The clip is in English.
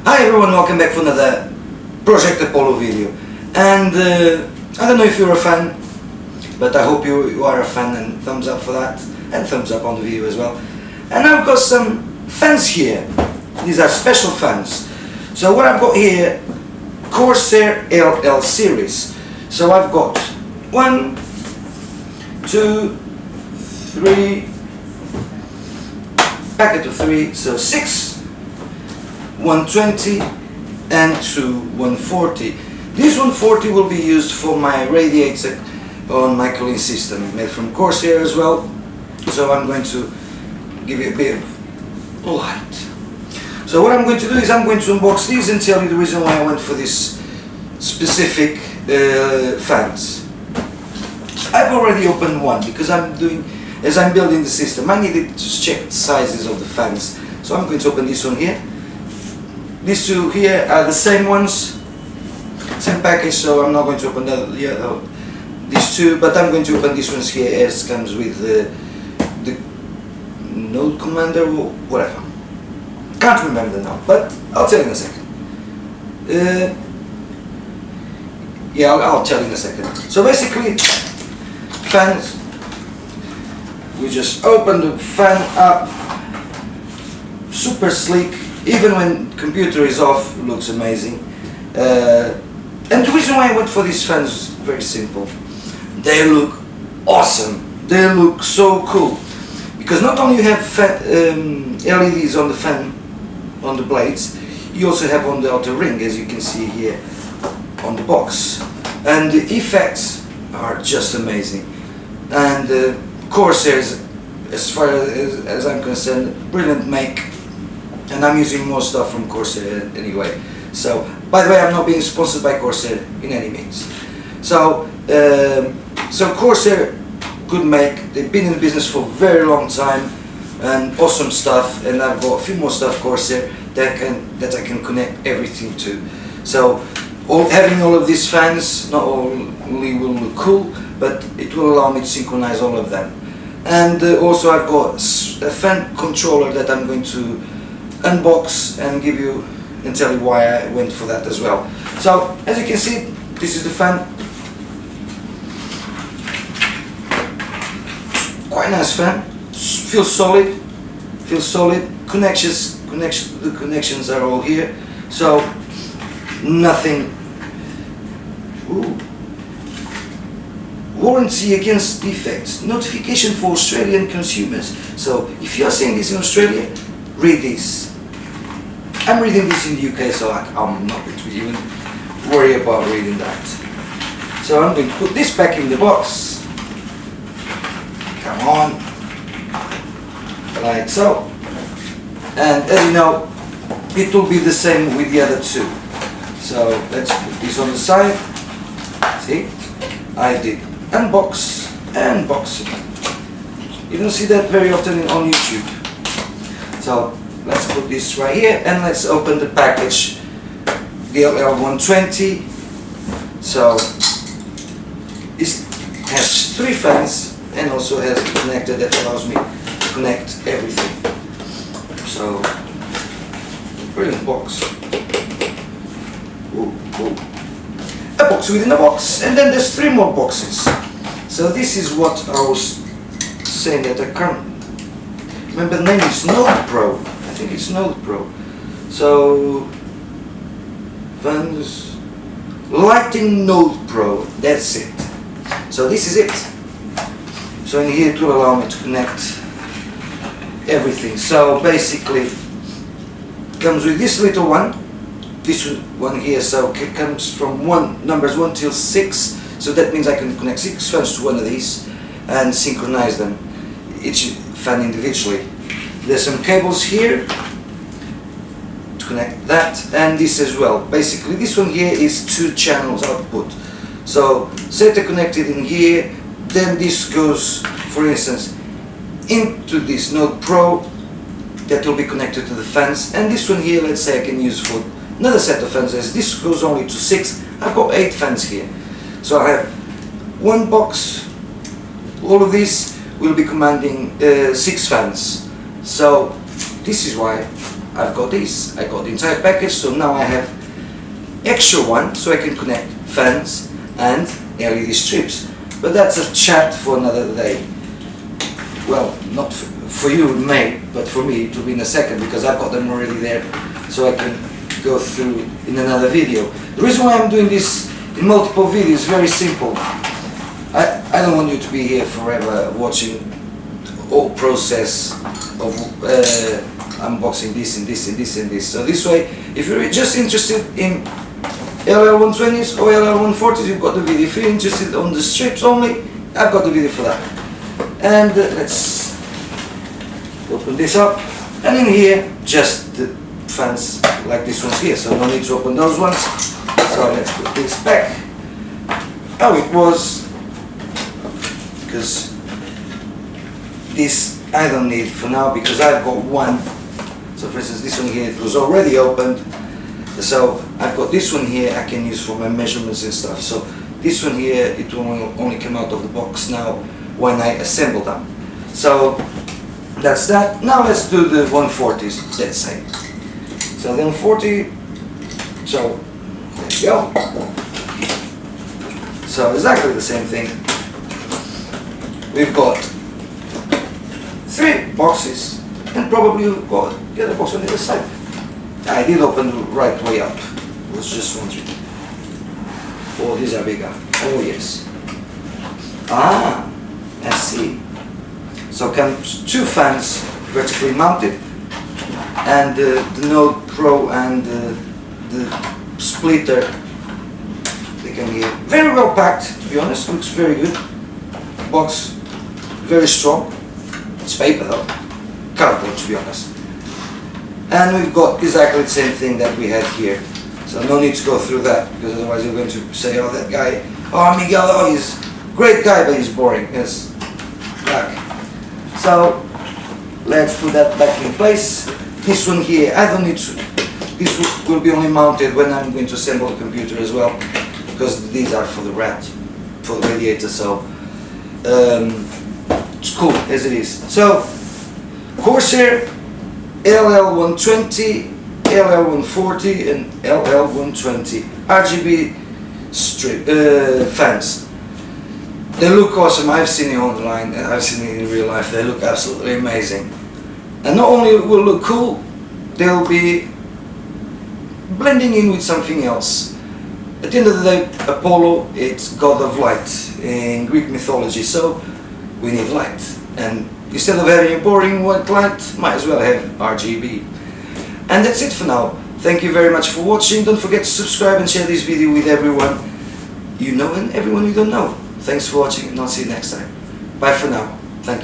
Hi everyone, welcome back for another Project Apollo video. And I don't know if you're a fan, but I hope you are a fan, and thumbs up for that, and thumbs up on the video as well. And I've got some fans here. These are special fans. So what I've got here, Corsair LL series. So I've got 1, 2, 3, packet of 3, so 6, 120 and 140. This 140 will be used for my radiator on my cooling system, made from Corsair as well. So I'm going to give you a bit of light. So what I'm going to do is I'm going to unbox these and tell you the reason why I went for this specific fans. I've already opened one because as I'm building the system, I needed to check the sizes of the fans. So I'm going to open this one here. These two here are the same ones, same package, so I'm not going to open these two, but I'm going to open these ones here as comes with the node commander or whatever. Can't remember now, but I'll tell you in a second. Yeah, I'll tell you in a second. So basically, fans, we just open the fan up, super sleek. Even when computer is off, looks amazing. And the reason why I went for these fans is very simple. They look awesome. They look so cool. Because not only you have LEDs on the fan, on the blades, you also have on the outer ring, as you can see here on the box. And the effects are just amazing. And Corsairs, as far as I'm concerned, brilliant make. And I'm using more stuff from Corsair anyway. So, by the way, I'm not being sponsored by Corsair in any means. So, Corsair, good make. They've been in the business for a very long time, and awesome stuff. And I've got a few more stuff Corsair that I can connect everything to. So, having all of these fans not only will look cool, but it will allow me to synchronize all of them. And also, I've got a fan controller that I'm going to unbox and give you and tell you why I went for that as well. So as you can see, this is the fan. Quite a nice fan. Feels solid. The connections are all here. So nothing. Ooh. Warranty against defects. Notification for Australian consumers. So if you are seeing this in Australia, read this. I'm reading this in the UK, so I'm not going to even worry about reading that. So I'm going to put this back in the box. Come on. Like so. And as you know, it will be the same with the other two. So let's put this on the side. See? I did unbox and box. You don't see that very often on YouTube. So let's put this right here and let's open the package, the LL120. So this has 3 fans and also has a connector that allows me to connect everything. So brilliant box. Ooh, cool. A box within a box, and then there's 3 more boxes. So this is what I was saying that I can't remember. The name is Node Pro. I think it's Node Pro. So fans, lighting Node Pro. That's it. So this is it. So in here it will allow me to connect everything. So basically, it comes with this little one. This one here. So it comes from numbers 1 till 6. So that means I can connect 6 fans to one of these and synchronize them, each fan individually. There's some cables here to connect that, and this as well. Basically this one here is 2 channels output. So set it connected in here, then this goes, for instance, into this Node Pro that will be connected to the fans, and this one here, let's say I can use for another set of fans. As this goes only to 6, I've got 8 fans here. So I have one box. All of these will be commanding 6 fans. So this is why I've got this. I got the entire package, so now I have extra one, so I can connect fans and LED strips. But that's a chat for another day. Well, not for you it may, but for me it will be in a second, because I've got them already there, so I can go through in another video. The reason why I'm doing this in multiple videos is very simple. I don't want you to be here forever watching the whole process of unboxing this and this and this and this. So this way, if you're just interested in LL120s or LL140s, you've got the video. If you're interested on the strips only, I've got the video for that. And let's open this up, and in here just the fans like this one's here, so no need to open those ones. So let's put this back how it was, because this I don't need for now, because I've got one. So for instance, this one here, it was already opened, so I've got this one here I can use for my measurements and stuff. So this one here, it will only come out of the box now when I assemble them. So that's that. Now let's do the 140s, let's say. So the 140, so there you go. So exactly the same thing. We've got 3 boxes, and probably we've got the other box on the other side. I did open the right way up, was just wondering. Oh, these are bigger. Oh yes. Ah, I see. So comes 2 fans vertically mounted, and the Node Pro and the splitter, they can be very well packed, to be honest. Looks very good. Box very strong. It's paper though, cardboard to be honest. And we've got exactly the same thing that we had here, so no need to go through that, because otherwise you're going to say, oh, that guy, oh, Miguel, oh, he's a great guy but he's boring. Yes, black. So let's put that back in place. This one here, I don't need to, this will be only mounted when I'm going to assemble the computer as well, because these are for the for the radiator, so it's cool as it is. So Corsair LL120, LL140 and LL120 RGB strip fans. They look awesome. I've seen it online and I've seen it in real life. They look absolutely amazing. And not only will look cool, they'll be blending in with something else. At the end of the day, Apollo, it's god of light in Greek mythology, so we need light. And instead of having a boring white light, might as well have RGB. And that's it for now. Thank you very much for watching. Don't forget to subscribe and share this video with everyone you know and everyone you don't know. Thanks for watching, and I'll see you next time. Bye for now. Thank you.